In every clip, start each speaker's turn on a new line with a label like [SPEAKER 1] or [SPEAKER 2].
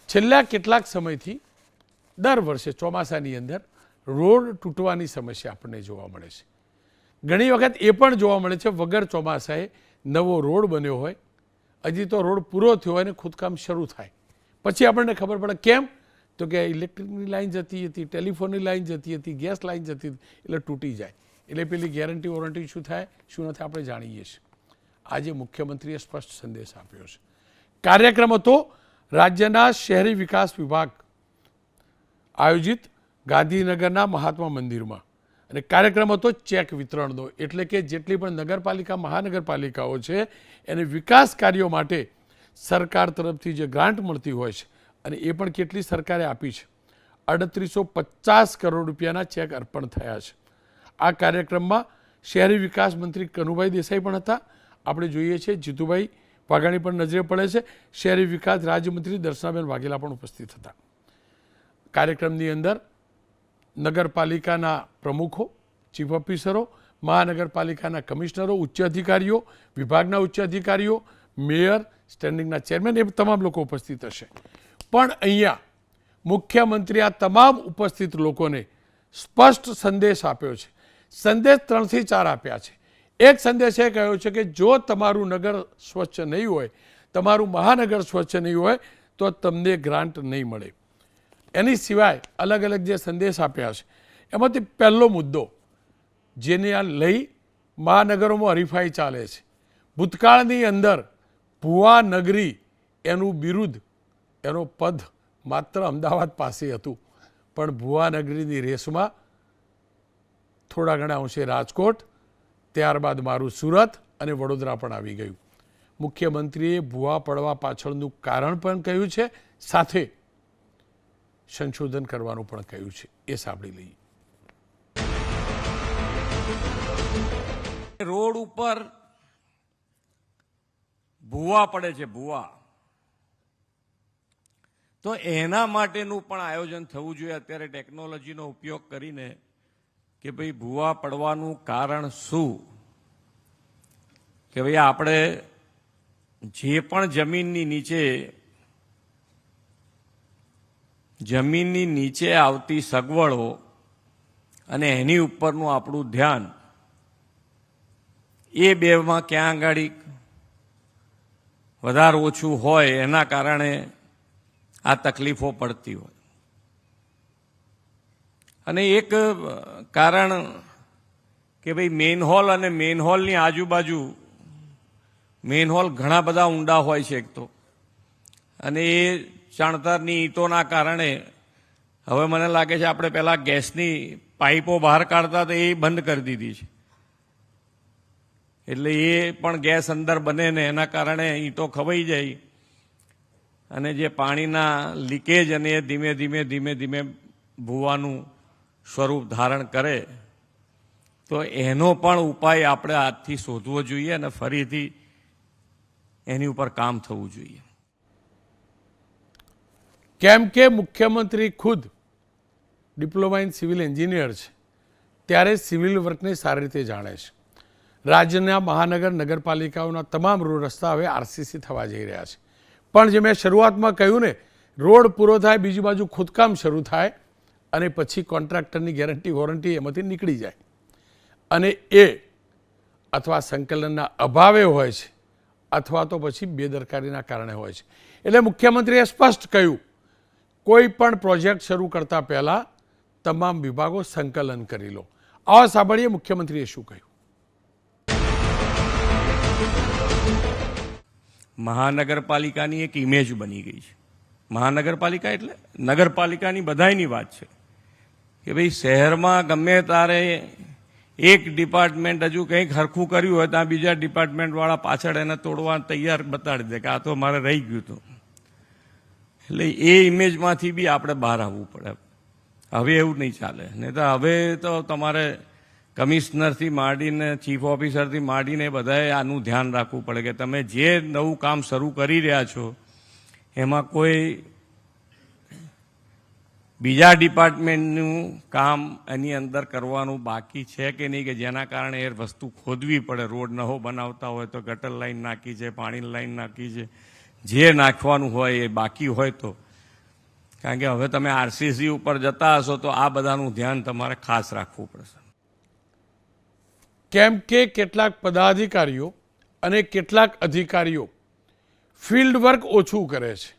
[SPEAKER 1] છેલ્લા કેટલાક સમયથી દર વર્ષે ચોમાસાની અંદર રોડ તૂટવાની સમસ્યા આપણને જોવા મળે છે. ઘણી વખત એ પણ જોવા મળે છે વગર ચોમાસાએ નવો રોડ બન્યો હોય, હજી તો રોડ પૂરો થયો હોય અને ખોદકામ શરૂ થાય પછી આપણને ખબર પડે કેમ, તો કે ઇલેક્ટ્રિકની લાઈન જતી હતી, ટેલિફોનની લાઈન જતી હતી, ગેસ લાઈન જતી હતી, એટલે તૂટી જાય. એટલે પેલી ગેરંટી વોરંટી શું થાય શું નથી આપણે જાણીએ છીએ. આજે મુખ્યમંત્રીએ સ્પષ્ટ સંદેશ આપ્યો છે. કાર્યક્રમ હતો રાજ્યના શહેરી વિકાસ વિભાગ આયોજિત ગાંધીનગરના મહાત્મા મંદિરમાં, અને કાર્યક્રમ હતો ચેક વિતરણનો. એટલે કે જેટલી પણ નગરપાલિકા મહાનગરપાલિકાઓ છે એને વિકાસ કાર્યો માટે સરકાર તરફથી જે ગ્રાન્ટ મળતી હોય છે, અને એ પણ કેટલી સરકારે આપી છે, 3850 કરોડ રૂપિયાના ચેક અર્પણ થયા છે. આ કાર્યક્રમમાં શહેરી વિકાસ મંત્રી કનુભાઈ દેસાઈ પણ હતા. આપણે જોઈએ છીએ જીતુભાઈ વાઘાણી પણ નજરે પડે છે. શહેરી વિકાસ રાજ્યમંત્રી દર્શનાબેન વાઘેલા પણ ઉપસ્થિત હતા. કાર્યક્રમની અંદર નગરપાલિકાના પ્રમુખો, ચીફ ઓફિસરો, મહાનગરપાલિકાના કમિશનરો, ઉચ્ચ અધિકારીઓ, વિભાગના ઉચ્ચ અધિકારીઓ, મેયર, સ્ટેન્ડિંગના ચેરમેન, એ તમામ લોકો ઉપસ્થિત હશે. પણ અહીંયા મુખ્યમંત્રી આ તમામ ઉપસ્થિત લોકોને સ્પષ્ટ સંદેશ આપ્યો છે. સંદેશ 3 થી 4 આપ્યા છે. એક સંદેશ એ કહ્યો છે કે જો તમારું નગર સ્વચ્છ નહીં હોય, તમારું મહાનગર સ્વચ્છ નહીં હોય તો તમને ગ્રાન્ટ નહીં મળે. એની સિવાય અલગ અલગ જે સંદેશ આપ્યા છે એમાંથી પહેલો મુદ્દો જેને આ લઈ મહાનગરોમાં હરીફાઈ ચાલે છે. ભૂતકાળની અંદર ભુવા નગરી એનું બિરુદ, એનો પદ માત્ર અમદાવાદ પાસે હતું, પણ ભુવા નગરીની રેસમાં થોડા ઘણા અંશે રાજકોટ, ત્યારબાદ મારું સુરત અને વડોદરા પણ આવી ગયું. મુખ્યમંત્રીએ ભુવા પડવા પાછળનું કારણ પણ કહ્યું છે, સાથે સંશોધન કરવાનું પણ કહ્યું છે. એ સાંભળી લઈએ.
[SPEAKER 2] રોડ ઉપર ભૂવા પડે છે, ભૂવા, તો એના માટેનું પણ આયોજન થવું જોઈએ. અત્યારે ટેકનોલોજીનો ઉપયોગ કરીને કે ભાઈ ભૂવા પડવાનું કારણ શું, કે ભાઈ આપણે જે પણ જમીનની નીચે આવતી સગવડો અને એની ઉપરનું આપણું ધ્યાન, એ બેમાં ક્યાં આગળ વધારે ઓછું હોય એના કારણે આ તકલીફો પડતી હોય. અને એક કારણ કે ભાઈ મેનહોલ અને મેનહોલની આજુબાજુ, મેનહોલ ઘણા બધા ઊંડા હોય છે એક તો, અને એ ચણતરની ઈંટોના કારણે હવે મને લાગે છે આપણે પહેલાં ગેસની પાઇપો બહાર કાઢતા તો એ બંધ કરી દીધી છે. એટલે એ પણ ગેસ અંદર બને ને એના કારણે ઈંટો ખવાઈ જાય અને જે પાણીના લીકેજ અને એ ધીમે ધીમે ભૂવાનું સ્વરૂપ ધારણ કરે. તો એનો પણ ઉપાય આપણે આજથી શોધવો જોઈએ અને ફરીથી એની ઉપર કામ થવું જોઈએ.
[SPEAKER 1] કેમ કે મુખ્યમંત્રી ખુદ ડિપ્લોમા ઇન સિવિલ એન્જિનિયર છે, ત્યારે સિવિલ વર્કને સારી રીતે જાણે છે. રાજ્યના મહાનગર નગરપાલિકાઓના તમામ રોડ રસ્તા હવે આરસીસી થવા જઈ રહ્યા છે. પણ જે મેં શરૂઆતમાં કહ્યું ને, રોડ પૂરો થાય, બીજી બાજુ ખોદકામ શરૂ થાય અને પછી કોન્ટ્રાક્ટરની ગેરંટી વોરંટી એમાંથી નીકળી જાય, અને એ અથવા સંકલનના અભાવે હોય છે અથવા તો પછી બેદરકારીના કારણે હોય છે. એટલે મુખ્યમંત્રીએ સ્પષ્ટ કહ્યું, કોઈ પણ પ્રોજેક્ટ શરૂ કરતા પહેલા તમામ વિભાગો સંકલન કરી લો. આવો સાંભળીએ મુખ્યમંત્રીએ શું કહ્યું.
[SPEAKER 2] મહાનગરપાલિકાની એક ઇમેજ બની ગઈ છે. મહાનગરપાલિકા એટલે નગરપાલિકાની બધાયની વાત છે કે ભાઈ શહેરમાં ગમે તારે એક ડિપાર્ટમેન્ટ હજુ કંઈક હરખું કર્યું હોય ત્યાં બીજા ડિપાર્ટમેન્ટવાળા પાછળ એને તોડવા તૈયાર બતાડી દે કે આ તો મારે રહી ગયું હતું. એટલે એ ઇમેજમાંથી બી આપણે બહાર આવવું પડે. હવે એવું નહીં ચાલે. નહીં તો હવે તો તમારે કમિશનરથી માંડીને ચીફ ઓફિસરથી માંડીને બધાએ આનું ધ્યાન રાખવું પડે કે તમે જે નવું કામ શરૂ કરી રહ્યા છો એમાં કોઈ બીજા ડિપાર્ટમેન્ટનું કામ એની અંદર કરવાનું બાકી છે કે નહીં, કે જેના કારણે એ વસ્તુ ખોદવી પડે. રોડ નવો બનાવતા હોય તો ગટર લાઈન નાખી છે, પાણીની લાઈન નાખી છે, જે નાખવાનું હોય એ બાકી હોય તો કારણ કે હવે તમે આરસીસી ઉપર જતા હશો તો આ બધાનું ધ્યાન તમારે ખાસ રાખવું પડશે.
[SPEAKER 1] કેમ કે કેટલાક પદાધિકારીઓ અને કેટલાક અધિકારીઓ ફિલ્ડ વર્ક ઓછું કરે છે,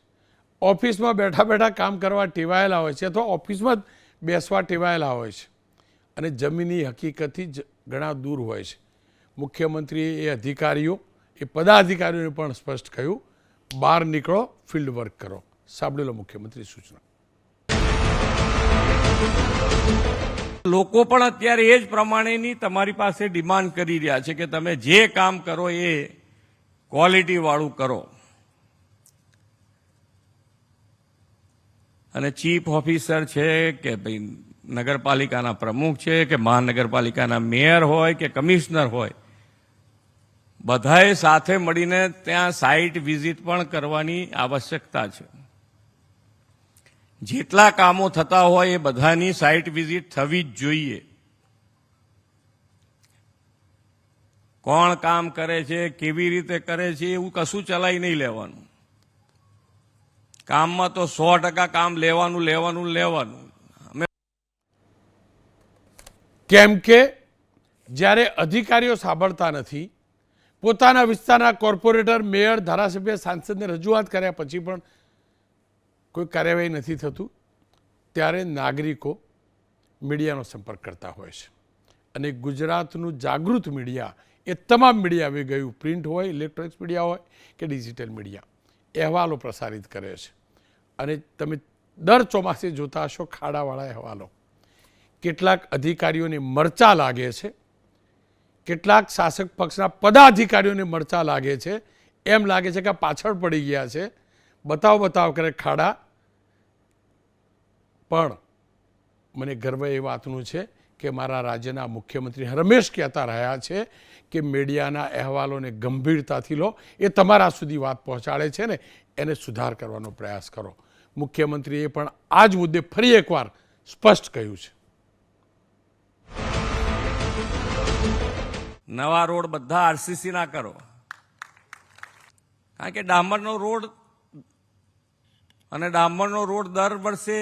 [SPEAKER 1] ઓફિસમાં બેઠા બેઠા કામ કરવા ટેવાયેલા હોય છે અથવા ઓફિસમાં જ બેસવા ટેવાયેલા હોય છે અને જમીનની હકીકતથી જ ઘણા દૂર હોય છે. મુખ્યમંત્રીએ એ અધિકારીઓ એ પદાધિકારીઓને પણ સ્પષ્ટ કહ્યું, બહાર નીકળો, ફિલ્ડ વર્ક કરો. સાંભળી લો મુખ્યમંત્રી સૂચના.
[SPEAKER 2] લોકો પણ અત્યારે એ જ પ્રમાણેની તમારી પાસે ડિમાન્ડ કરી રહ્યા છે કે તમે જે કામ કરો એ ક્વોલિટી વાળું કરો. અને ચીફ ઓફિસર છે કે ભાઈ નગરપાલિકાના પ્રમુખ છે કે મહાનગરપાલિકાના મેયર હોય કે કમિશનર હોય, બધાએ સાથે મળીને ત્યાં સાઇટ વિઝિટ પણ કરવાની આવશ્યકતા છે. જેટલા કામો થતા હોય એ બધાની સાઇટ વિઝિટ થવી જ જોઈએ. કોણ કામ કરે છે, કેવી રીતે કરે છે, એવું કશું ચલાવી નહીં લેવાનું. કામમાં તો 100% કામ લેવાનું.
[SPEAKER 1] કેમ કે જ્યારે અધિકારીઓ સાંભળતા નથી, પોતાના વિસ્તારના કોર્પોરેટર, મેયર, ધારાસભ્ય, સાંસદને રજૂઆત કર્યા પછી પણ કોઈ કાર્યવાહી નથી થતું, ત્યારે નાગરિકો મીડિયાનો સંપર્ક કરતા હોય છે. અને ગુજરાતનું જાગૃત મીડિયા એ તમામ મીડિયા આવી ગયું, પ્રિન્ટ હોય, ઇલેક્ટ્રોનિક્સ મીડિયા હોય કે ડિજિટલ મીડિયા, અહેવાલો પ્રસારિત કરે છે. અને તમે દર ચોમાસે જોતા હશો ખાડાવાળા અહેવાલો. કેટલાક અધિકારીઓને મરચા લાગે છે, કેટલાક શાસક પક્ષના પદાધિકારીઓને મરચા લાગે છે, એમ લાગે છે કે પાછળ પડી ગયા છે, બતાવ કરે ખાડા. પણ મને ગર્વ એ વાતનું છે કે મારા રાજ્યના મુખ્યમંત્રી હંમેશ કહેતા રહ્યા છે કે મીડિયાના અહેવાલોને ગંભીરતાથી લો, એ તમારા સુધી વાત પહોંચાડે છે ને એને સુધાર કરવાનો પ્રયાસ કરો. મુખ્યમંત્રીએ પણ આ જ મુદ્દે ફરી એકવાર સ્પષ્ટ કહ્યું છે.
[SPEAKER 2] નવા રોડ બધા આરસીસી ના કરો, કારણ કે ડામરનો રોડ દર વર્ષે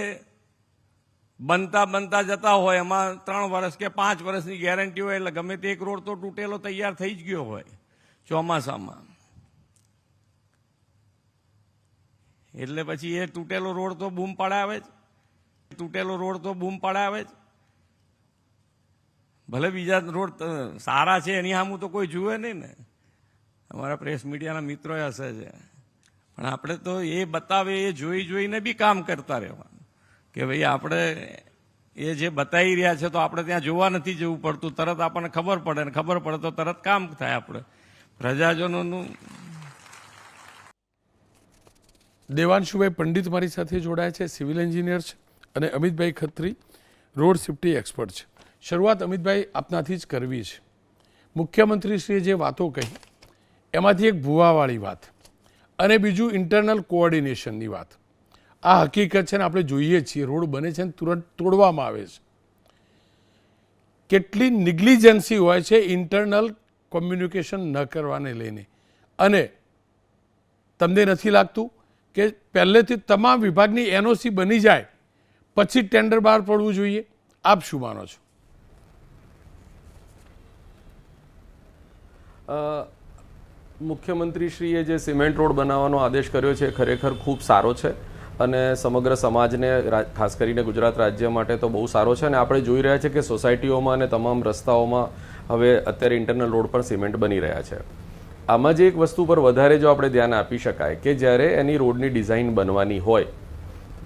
[SPEAKER 2] બનતા જતા હોય, એમાં 3 વર્ષ કે 5 વર્ષની ગેરંટી હોય, એટલે ગમે તે એક રોડ તો તૂટેલો તૈયાર થઈ જ ગયો હોય ચોમાસામાં. એટલે પછી એ તૂટેલો રોડ તો બૂમ પડાવે જ. ભલે બીજા રોડ સારા છે એની સામું તો કોઈ જુએ નહીં ને, અમારા પ્રેસ મીડિયાના મિત્રો હશે છે, પણ આપણે તો એ બતાવે એ જોઈને બી કામ કરતા રહેવાનું કે ભાઈ આપણે એ જે બતાવી રહ્યા છે તો આપણે ત્યાં જોવા નથી જવું પડતું, તરત આપણને ખબર પડે ને ખબર પડે તો તરત કામ થાય. આપણે પ્રજાજનોનું.
[SPEAKER 1] દેવાંશુભાઈ પંડિત મારી સાથે જોડાય છે, સિવિલ એન્જિનિયર છે, અને Amitbhai Khatri road safety expert છે. શરૂઆત અમિતભાઈ આપનાથી જ કરવી છે. મુખ્યમંત્રીશ્રીએ જે વાતો કહી એમાંથી એક ભૂવાવાળી વાત અને બીજું ઇન્ટરનલ કોઓર્ડિનેશનની વાત. આ હકીકત છે ને આપણે જોઈએ છીએ, રોડ બને છે ને તુરંત તોડવામાં આવે છે. કેટલી નિગ્લિજન્સી હોય છે ઇન્ટરનલ કોમ્યુનિકેશન ન કરવાને લઈને. અને તમને નથી લાગતું કે પહેલેથી તમામ વિભાગની એનઓસી બની જાય પછી ટેન્ડર બહાર પડવું જોઈએ? આપ શું માનો છો?
[SPEAKER 3] મુખ્યમંત્રીશ્રીએ જે સિમેન્ટ રોડ બનાવવાનો આદેશ કર્યો છે ખરેખર ખૂબ સારો છે અને સમગ્ર સમાજને, ખાસ કરીને ગુજરાત રાજ્ય માટે તો બહુ સારો છે. અને આપણે જોઈ રહ્યા છીએ કે સોસાયટીઓમાં અને તમામ રસ્તાઓમાં હવે અત્યારે ઇન્ટરનલ રોડ પર સિમેન્ટ બની રહ્યા છે. આમાં જે એક વસ્તુ પર વધારે જો આપણે ધ્યાન આપી શકાય કે જ્યારે એની રોડની ડિઝાઇન બનવાની હોય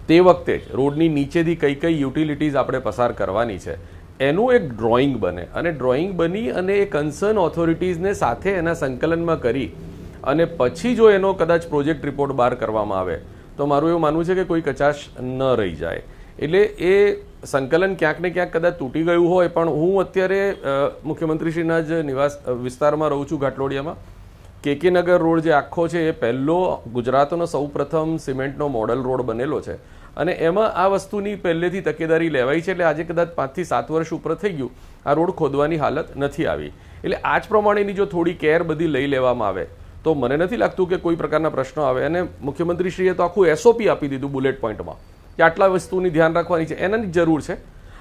[SPEAKER 3] તે વખતે જ રોડની નીચેથી કઈ યુટિલિટીઝ આપણે પસાર કરવાની છે એનું એક ડ્રોઈંગ બને, અને ડ્રોઈંગ બની અને એ કન્સર્ન ઓથોરિટીઝને સાથે એના સંકલનમાં કરી અને પછી જો એનો કદાચ પ્રોજેક્ટ રિપોર્ટ બહાર કરવામાં આવે તો મારું એવું માનવું છે કે કોઈ કચાશ ન રહી જાય. એટલે એ સંકલન ક્યાંક ને ક્યાંક કદાચ તૂટી ગયું હોય. પણ હું અત્યારે મુખ્યમંત્રીશ્રીના જ નિવાસ વિસ્તારમાં રહું છું, ઘાટલોડિયામાં. KK નગર રોડ જે આખો છે એ પહેલો ગુજરાતનો સૌપ્રથમ સિમેન્ટનો મોડલ રોડ બનેલો છે અને એમાં આ વસ્તુની પહેલેથી તકેદારી લેવાઈ છે. એટલે આજે કદાચ 5 થી 7 વર્ષ ઉપર થઈ ગયું આ રોડ ખોદવાની હાલત નથી આવી. એટલે આ જ પ્રમાણેની જો થોડી કેર બધી લઈ લેવામાં આવે તો મને નથી લાગતું કે કોઈ પ્રકારના પ્રશ્નો આવે. અને મુખ્યમંત્રીશ્રીએ તો આખું SOP આપી દીધું બુલેટ પોઈન્ટમાં કે આટલા વસ્તુની ધ્યાન રાખવાની છે, એનાની જરૂર છે.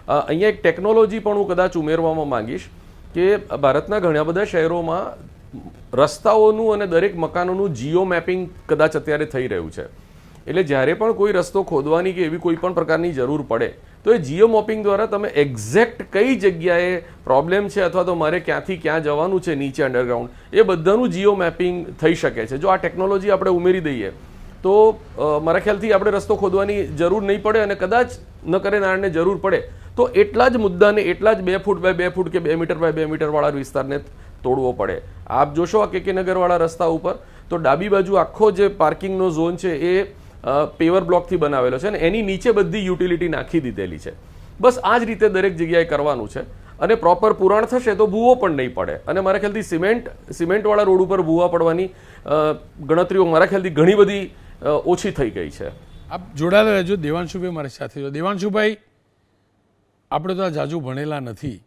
[SPEAKER 3] અહીંયા એક ટેકનોલોજી પણ હું કદાચ ઉમેરવામાં માંગીશ કે ભારતના ઘણા બધા શહેરોમાં રસ્તાઓનું અને દરેક મકાનોનું જીઓ મેપિંગ કદાચ અત્યારે થઈ રહ્યું છે. એટલે જ્યારે પણ કોઈ રસ્તો ખોદવાની કે એવી કોઈ પણ પ્રકારની જરૂર પડે તો એ જીઓ મેપિંગ દ્વારા તમે એક્ઝેક્ટ કઈ જગ્યાએ પ્રોબ્લેમ છે અથવા તો મારે ક્યાંથી ક્યાં જવાનું છે નીચે અંડરગ્રાઉન્ડ, એ બધાનું જીઓ મેપિંગ થઈ શકે છે. જો આ ટેકનોલોજી આપણે ઉમેરી દઈએ તો મારા ખ્યાલથી આપણે રસ્તો ખોદવાની જરૂર નહીં પડે, અને કદાચ ન કરે નારાયણને જરૂર પડે તો એટલા જ મુદ્દાને એટલા જ 2 ફૂટ બાય 2 ફૂટ કે 2 મીટર બાય 2 મીટર વાળા વિસ્તારને તોડવો પડે. આપ જોશો આ કે નગર વાળા રસ્તા ઉપર તો ડાબી બાજુ આખો જે પાર્કિંગનો ઝોન છે એ પેવર બ્લોકથી બનાવેલો છે, અને એની નીચે બધી યુટિલિટી નાખી દીધેલી છે. બસ આ જ રીતે દરેક જગ્યાએ કરવાનું છે, અને પ્રોપર પુરાણ થશે તો ભૂવો પણ નહીં પડે. અને મારા ખ્યાલથી સિમેન્ટવાળા રોડ ઉપર ભૂવા પડવાની ગણતરીઓ મારા ખ્યાલથી ઘણી બધી ઓછી થઈ ગઈ છે.
[SPEAKER 1] આપ જોડાયેલા રહેજો. દેવાંશુભાઈ મારી સાથે જો. દેવાંશુભાઈ, આપણે તો આ જાજુ ભણેલા નથી,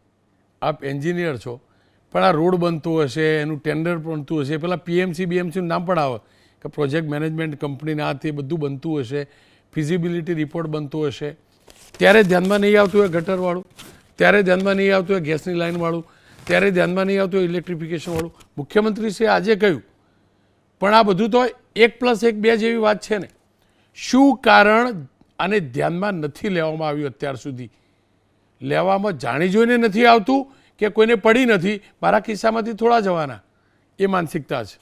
[SPEAKER 1] આપ એન્જિનિયર છો, પણ આ રોડ બનતો હશે, એનું ટેન્ડર બનતું હશે, પેલા પીએમસી બીએમસીનું નામ પણ આવે કે પ્રોજેક્ટ મેનેજમેન્ટ કંપનીના આ તે બધું બનતું હશે, ફિઝિબિલિટી રિપોર્ટ બનતું હશે, ત્યારે ધ્યાનમાં નહીં આવતું હોય ગટરવાળું, ત્યારે ધ્યાનમાં નહીં આવતું હોય ગેસની લાઇનવાળું, ત્યારે ધ્યાનમાં નહીં આવતું હોય ઇલેક્ટ્રિફિકેશનવાળું. મુખ્યમંત્રીશ્રીએ આજે કહ્યું, પણ આ બધું તો 1+1=2 જેવી વાત છે ને. શું કારણ આને ધ્યાનમાં નથી લેવામાં આવ્યું અત્યાર સુધી? લેવામાં જાણી જોઈને નથી આવતું કે કોઈને પડી નથી, મારા કિસ્સામાંથી થોડા જવાના, એ માનસિકતા છે.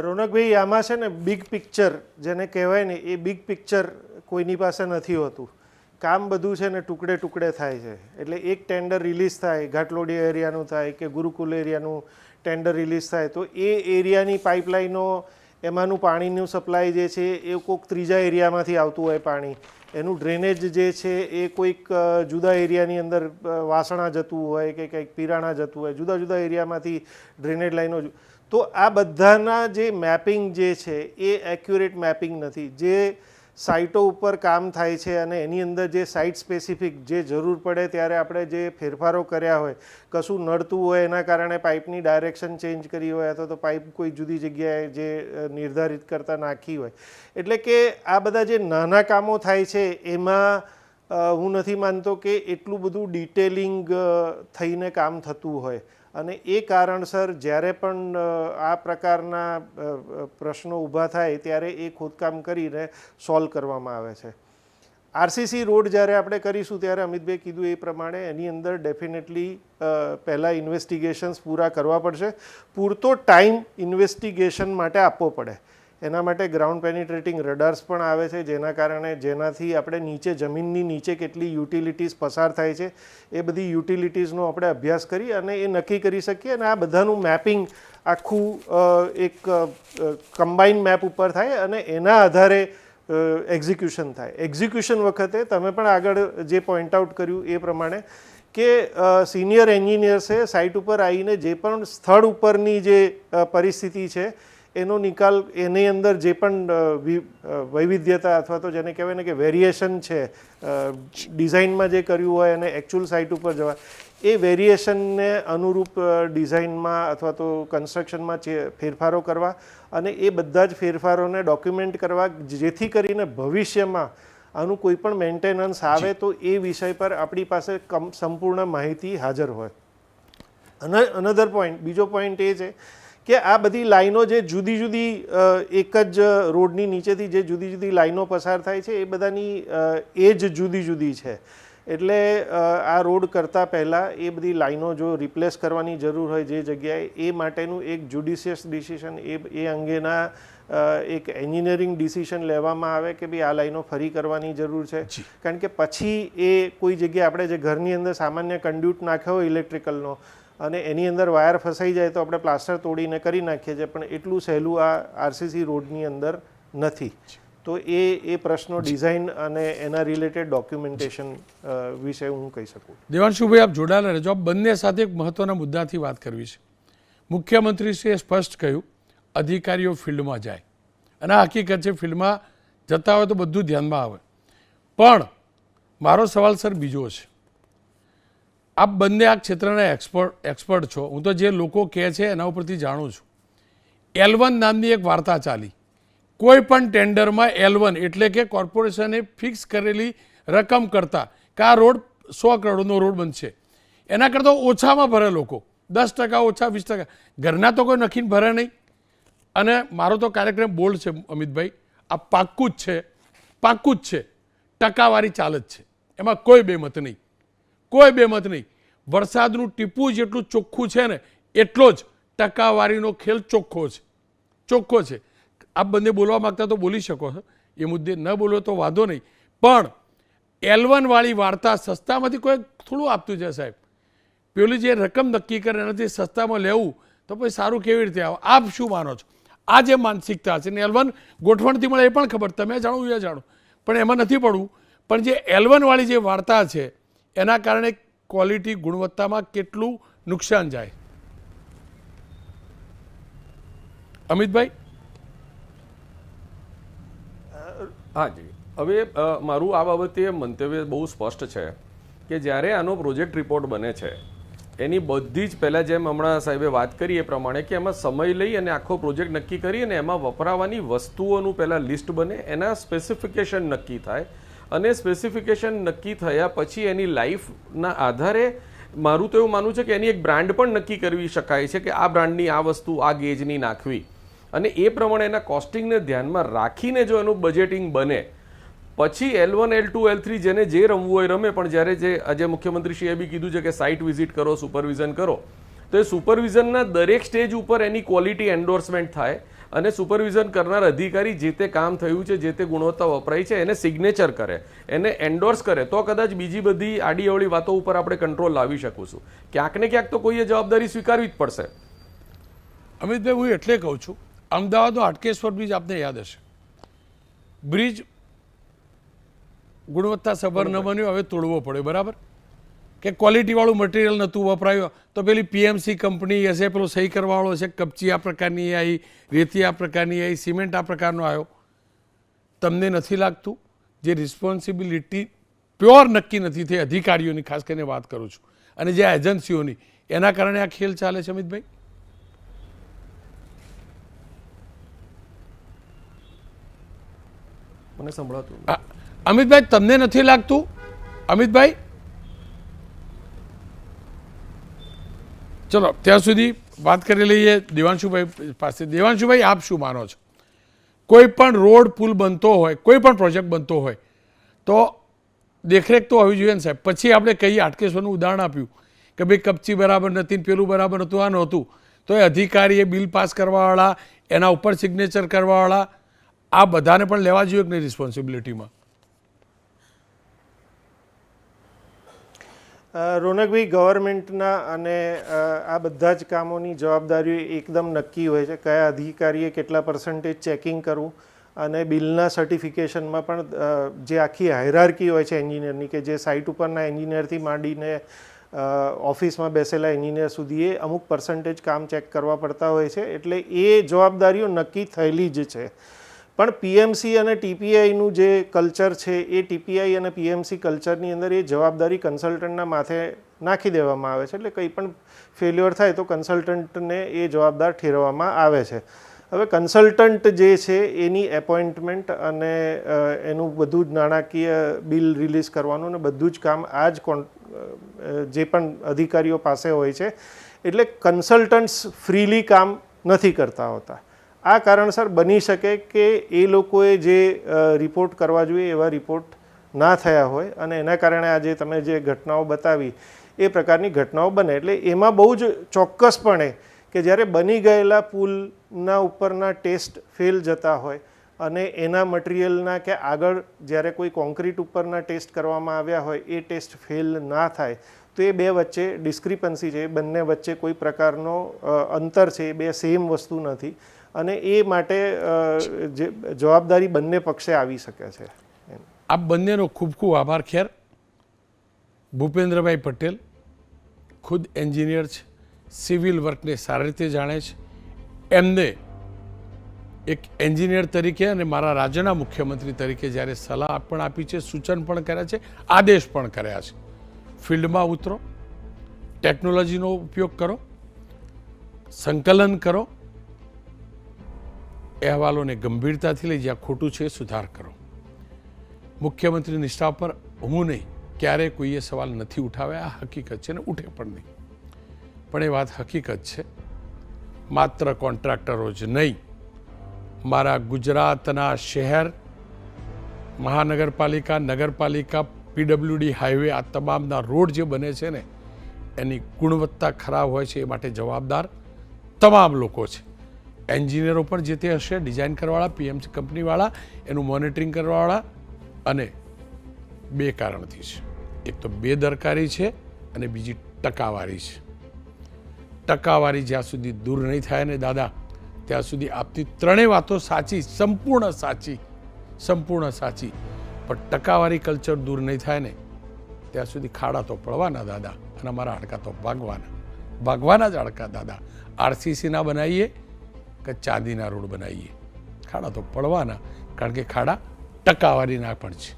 [SPEAKER 4] રોનકભાઈ, આમાં છે ને બિગ પિક્ચર જેને કહેવાય ને, એ બિગ પિક્ચર કોઈની પાસે નથી હોતું. કામ બધું છે ને ટુકડે ટુકડે થાય છે. એટલે એક ટેન્ડર રિલીઝ થાય, ઘાટલોડિયા એરિયાનું થાય કે ગુરુકુલ એરિયાનું ટેન્ડર રિલીઝ થાય, તો એ એરિયાની પાઇપલાઇનો, એમાંનું પાણીનું સપ્લાય જે છે એ કોઈક ત્રીજા એરિયામાંથી આવતું હોય પાણી, એનું ડ્રેનેજ જે છે એ કોઈક જુદા એરિયાની અંદર વાસણા જતું હોય કે કંઈક પીરાણા જતું હોય, જુદા જુદા એરિયામાંથી ડ્રેનેજ લાઈનો. તો આ બધાના જે મેપિંગ જે છે એ એક્યુરેટ મેપિંગ નથી. જે સાઇટો ઉપર કામ થાય છે અને એની અંદર જે સાઇટ સ્પેસિફિક જે જરૂર પડે ત્યારે આપણે જે ફેરફારો કર્યા હોય, કશું નડતું હોય એના કારણે પાઇપની ડાયરેક્શન ચેન્જ કરી હોય અથવા તો પાઇપ કોઈ જુદી જગ્યાએ જે નિર્ધારિત કરતાં નાખી હોય. એટલે કે આ બધા જે નાના કામો થાય છે એમાં હું નથી માનતો કે એટલું બધું ડિટેલિંગ થઈને કામ થતું હોય. અને એ કારણસર જ્યારે પણ આ પ્રકારના પ્રશ્નો ઊભા થાય ત્યારે એ ખોદકામ કરીને સોલ્વ કરવામાં આવે છે. આરસીસી રોડ જ્યારે આપણે કરીશું ત્યારે અમિતભાઈ કીધું એ પ્રમાણે એની અંદર ડેફિનેટલી પહેલાં ઇન્વેસ્ટિગેશન્સ પૂરા કરવા પડશે. પૂરતો ટાઈમ ઇન્વેસ્ટિગેશન માટે આપવો પડે. એના માટે ગ્રાઉન્ડ પેનિટ્રેટિંગ રડાર્સ પણ આવે છે, જેના કારણે જેનાથી આપણે નીચે જમીનની નીચે કેટલી યુટિલિટીઝ પસાર થાય છે એ બધી યુટિલિટીઝનો આપણે અભ્યાસ કરી અને એ નક્કી કરી શકીએ. અને આ બધાનું મેપિંગ આખું એક કમ્બાઇન મેપ ઉપર થાય અને એના આધારે એક્ઝિક્યુશન થાય. એક્ઝિક્યુશન વખતે તમે પણ આગળ જે પોઈન્ટ આઉટ કર્યું એ પ્રમાણે કે સિનિયર એન્જિનિયર્સે સાઇટ ઉપર આવીને જે પણ સ્થળ ઉપરની જે પરિસ્થિતિ છે એનો નિકાલ, એની અંદર જે પણ વૈવિધ્યતા અથવા તો જેને કહેવાય ને કે વેરિએશન છે ડિઝાઇનમાં જે કર્યું હોય અને એકચ્યુઅલ સાઇટ ઉપર જવા, એ વેરિએશનને અનુરૂપ ડિઝાઇનમાં અથવા તો કન્સ્ટ્રક્શનમાં ફેરફારો કરવા અને એ બધા જ ફેરફારોને ડોક્યુમેન્ટ કરવા, જેથી કરીને ભવિષ્યમાં આનું કોઈ પણ મેન્ટેનન્સ આવે તો એ વિષય પર આપણી પાસે સંપૂર્ણ માહિતી હાજર હોય. અનધર પોઈન્ટ, બીજો પોઈન્ટ એ છે કે આ બધી લાઈનો જે જુદી જુદી એક જ રોડની નીચેથી જે જુદી જુદી લાઈનો પસાર થાય છે એ બધાની એજ જુદી જુદી છે. એટલે આ રોડ કરતાં પહેલાં એ બધી લાઈનો જો રિપ્લેસ કરવાની જરૂર હોય જે જગ્યાએ, એ માટેનું એક જ્યુડિશિયસ ડિસિઝન એ અંગેના એક એન્જિનિયરિંગ ડિસિઝન લેવામાં આવે કે ભાઈ આ લાઈનો ફરી કરવાની જરૂર છે. કારણ કે પછી એ કોઈ જગ્યાએ આપણે જે ઘરની અંદર સામાન્ય કંડ્યુટ નાખ્યો હોય ઇલેક્ટ્રિકલનો અને એની અંદર વાયર ફસાઈ જાય તો આપણે પ્લાસ્ટર તોડીને કરી નાખીએ છીએ, પણ એટલું સહેલું આ આરસીસી રોડની અંદર નથી. તો એ પ્રશ્નો ડિઝાઇન અને એના રિલેટેડ ડોક્યુમેન્ટેશન વિશે હું કહી શકું.
[SPEAKER 1] દેવાંશુભાઈ, આપ જોડાયેલા રહેજો. આપ બંને સાથે એક મહત્વના મુદ્દાથી વાત કરવી છે. મુખ્યમંત્રીશ્રીએ સ્પષ્ટ કહ્યું અધિકારીઓ ફિલ્ડમાં જાય, અને આ હકીકત છે, ફિલ્ડમાં જતા હોય તો બધું ધ્યાનમાં આવે. પણ મારો સવાલ સર બીજો છે. આપ બંને આ ક્ષેત્રના એક્સપર્ટ છો. હું તો જે લોકો કહે છે એના ઉપરથી જાણું છું. L1 નામની એક વાર્તા ચાલી. કોઈ પણ ટેન્ડરમાં L1 એટલે કે કોર્પોરેશને ફિક્સ કરેલી રકમ કરતાં કે આ રોડ 100 કરોડનો રોડ બનશે, એના કરતાં ઓછામાં ભરે લોકો, 10% ઓછા, 20%. ઘરના તો કોઈ નખીને ભરે નહીં. અને મારો તો કાર્યક્રમ બોલ્ડ છે અમિતભાઈ, આ પાક્કું જ છે, પાક્કું જ છે, ટકાવારી ચાલ જ છે, એમાં કોઈ બેમત નહીં, કોઈ બેમત નહીં. વરસાદનું ટીપું જેટલું ચોખ્ખું છે ને એટલો જ ટકાવારીનો ખેલ ચોખ્ખો છે, ચોખ્ખો છે. આપ બંને બોલવા માગતા તો બોલી શકો છો, એ મુદ્દે ન બોલો તો વાંધો નહીં. પણ L1 વાળી વાર્તા સસ્તામાંથી કોઈ થોડું આપતું છે સાહેબ. પેલી જે રકમ નક્કી કરે એનાથી સસ્તામાં લેવું તો પછી સારું કેવી રીતે આવે? આપ શું માનો છો? આ જે માનસિકતા છે ને L1 ગોઠવણથી મળે એ પણ ખબર, તમે જાણો એ જાણો, પણ એમાં નથી પડવું. પણ જે L1 વાળી જે વાર્તા છે એના કારણે ક્વોલિટી ગુણવત્તામાં કેટલું નુકસાન જાય? અમિતભાઈ?
[SPEAKER 3] હા જી, હવે મારું આ બાબતે મંતવ્ય બહુ સ્પષ્ટ છે કે જ્યારે આનો પ્રોજેક્ટ રિપોર્ટ બને છે એની બધી જ પહેલાં જેમ હમણાં સાહેબે વાત કરી એ પ્રમાણે કે એમાં સમય લઈ અને આખો પ્રોજેક્ટ નક્કી કરી અને એમાં વપરાવાની વસ્તુઓનું પહેલાં લિસ્ટ બને, એના સ્પેસિફિકેશન નક્કી થાય અને સ્પેસિફિકેશન નક્કી થયા પછી એની લાઈફના આધારે મારું તો એવું માનવું છે કે એની એક બ્રાન્ડ પણ નક્કી કરવી શકાય છે કે આ બ્રાન્ડની આ વસ્તુ આ ગેજની નાખવી, અને એ પ્રમાણે એના કોસ્ટિંગને ધ્યાનમાં રાખીને જો એનું બજેટિંગ બને પછી L1, L2, L3 જેને જે રમવું હોય રમે. પણ જ્યારે જે આજે મુખ્યમંત્રીશ્રીએ બી કીધું છે કે સાઇટ વિઝિટ કરો, સુપરવિઝન કરો, તો એ સુપરવિઝનના દરેક સ્ટેજ ઉપર એની ક્વોલિટી એન્ડોર્સમેન્ટ થાય અને સુપરવિઝન કરનાર અધિકારી જે તે કામ થયું છે, જે તે ગુણવત્તા વપરાય છે એને સિગ્નેચર કરે, એને એન્ડોર્સ કરે, તો કદાચ બીજી બધી આડી અવળી વાતો ઉપર આપણે કંટ્રોલ લાવી શકીશું. ક્યાંક ને ક્યાંક તો કોઈએ જવાબદારી સ્વીકારવી જ પડશે.
[SPEAKER 1] અમિતભાઈ, હું એટલે કહું છું, અમદાવાદનો હાટકેશ્વર બ્રિજ આપને યાદ હશે, બ્રિજ ગુણવત્તા સભર ન બન્યો, હવે તોડવો પડ્યો, બરાબર? કે ક્વોલિટીવાળું મટીરિયલ નહોતું વપરાયું, તો પેલી PMC કંપની હશે, પેલો સહી કરવાવાળો હશે, કપચી આ પ્રકારની આવી, રેતી આ પ્રકારની આવી, સિમેન્ટ આ પ્રકારનો આવ્યો. તમને નથી લાગતું જે રિસ્પોન્સિબિલિટી પ્યોર નક્કી નથી થઈ અધિકારીઓની, ખાસ કરીને વાત કરું છું, અને જે એજન્સીઓની, એના કારણે આ ખેલ ચાલે છે અમિતભાઈ?
[SPEAKER 3] મને સંભળાતું
[SPEAKER 1] અમિતભાઈ, તમને નથી લાગતું? અમિતભાઈ, ચલો ત્યાં સુધી વાત કરી લઈએ દેવાંશુભાઈ પાસે. દેવાંશુભાઈ, આપ શું માનો છો? કોઈ પણ રોડ પુલ બનતો હોય, કોઈ પણ પ્રોજેક્ટ બનતો હોય તો દેખરેખ તો હોવી જોઈએ ને સાહેબ. પછી આપણે કહીએ, હાટકેશ્વરનું ઉદાહરણ આપ્યું કે ભાઈ કપચી બરાબર નથી, પેલું બરાબર નહોતું, આ નહોતું, તો એ અધિકારીએ બિલ પાસ કરવાવાળા, એના ઉપર સિગ્નેચર કરવાવાળા, આ બધાને પણ લેવા જોઈએ કે નહીં રિસ્પોન્સિબિલિટીમાં?
[SPEAKER 4] રોનકભાઈ, ગવર્મેન્ટના અને આ બધા જ કામોની જવાબદારીઓ એકદમ નક્કી હોય છે. કયા અધિકારીએ કેટલા % ચેકિંગ કરવું, અને બિલના સર્ટિફિકેશનમાં પણ જે આખી હાયરાર્કી હોય છે એન્જિનિયરની, કે જે સાઇટ ઉપરના એન્જિનિયરથી માંડીને ઓફિસમાં બેસેલા એન્જિનિયર સુધી એ અમુક % કામ ચેક કરવા પડતા હોય છે. એટલે એ જવાબદારીઓ નક્કી થયેલી જ છે. પણ PMC અને TPIનું જે કલ્ચર છે એ TPI અને PMC કલ્ચરની અંદર એ જવાબદારી કન્સલ્ટન્ટના માથે નાખી દેવામાં આવે છે. એટલે કંઈ પણ ફેલ્યોર થાય તો કન્સલ્ટન્ટને એ જવાબદાર ઠેરવવામાં આવે છે. હવે કન્સલ્ટન્ટ જે છે એની એપોઇન્ટમેન્ટ અને એનું બધું જ નાણાકીય બિલ રિલીઝ કરવાનું ને બધું જ કામ આ જ જે પણ અધિકારીઓ પાસે હોય છે. એટલે કન્સલ્ટન્ટ્સ ફ્રીલી કામ નથી કરતા હોતા. આ કારણસર બની શકે કે એ લોકોએ જે રિપોર્ટ કરવા જોઈએ એવા રિપોર્ટ ના થયા હોય, અને એના કારણે આજે તમે જે ઘટનાઓ બતાવી એ પ્રકારની ઘટનાઓ બને. એટલે એમાં બહુ જ ચોક્કસપણે કે જ્યારે બની ગયેલા પુલના ઉપરના ટેસ્ટ ફેલ જતા હોય અને એના મટીરિયલના કે આગળ જ્યારે કોઈ કોન્ક્રીટ ઉપરના ટેસ્ટ કરવામાં આવ્યા હોય એ ટેસ્ટ ફેલ ના થાય, તો એ બે વચ્ચે ડિસ્ક્રિપન્સી છે, બંને વચ્ચે કોઈ પ્રકારનો અંતર છે, એ બે સેમ વસ્તુ નથી, અને એ માટે જવાબદારી બંને પક્ષે આવી શકે છે.
[SPEAKER 1] આપ બંનેનો ખૂબ ખૂબ આભાર. ખેર, ભૂપેન્દ્રભાઈ પટેલ ખુદ એન્જિનિયર છે, સિવિલ વર્કને સારી રીતે જાણે છે, એમને એક એન્જિનિયર તરીકે અને મારા રાજ્યના મુખ્યમંત્રી તરીકે જ્યારે સલાહ પણ આપી છે, સૂચન પણ કર્યા છે, આદેશ પણ કર્યા છે, ફિલ્ડમાં ઉતરો, ટેકનોલોજીનો ઉપયોગ કરો, સંકલન કરો, અહેવાલોને ગંભીરતાથી લઈ જ્યાં ખોટું છે એ સુધાર કરો. મુખ્યમંત્રી નિષ્ઠા પર હું નહીં, ક્યારેય કોઈએ સવાલ નથી ઉઠાવ્યા, આ હકીકત છે ને ઉઠે પણ નહીં. પણ એ વાત હકીકત છે, માત્ર કોન્ટ્રાક્ટરો જ નહીં, મારા ગુજરાતના શહેર, મહાનગરપાલિકા, નગરપાલિકા, પીડબ્લ્યુડી, હાઈવે, આ તમામના રોડ જે બને છે ને એની ગુણવત્તા ખરાબ હોય છે એ માટે જવાબદાર તમામ લોકો છે. એન્જિનિયરો પણ જે તે હશે, ડિઝાઇન કરવાવાળા, પીએમસી કંપનીવાળા, એનું મોનિટરિંગ કરવાવાળા, અને બે કારણથી છે. એક તો બેદરકારી છે અને બીજી ટકાવારી છે. ટકાવારી જ્યાં સુધી દૂર નહીં થાય ને દાદા, ત્યાં સુધી આપતી ત્રણેય વાતો સાચી, સંપૂર્ણ સાચી, પણ ટકાવારી કલ્ચર દૂર નહીં થાય ને ત્યાં સુધી ખાડા તો પડવાના દાદા, અને અમારા હાડકા તો ભાગવાના જ હાડકા દાદા. આરસીસીના બનાવીએ કે ચાંદીના રોડ બનાવીએ, ખાડા તો પડવાના, કારણ કે ખાડા ટકાવારીના પણ છે.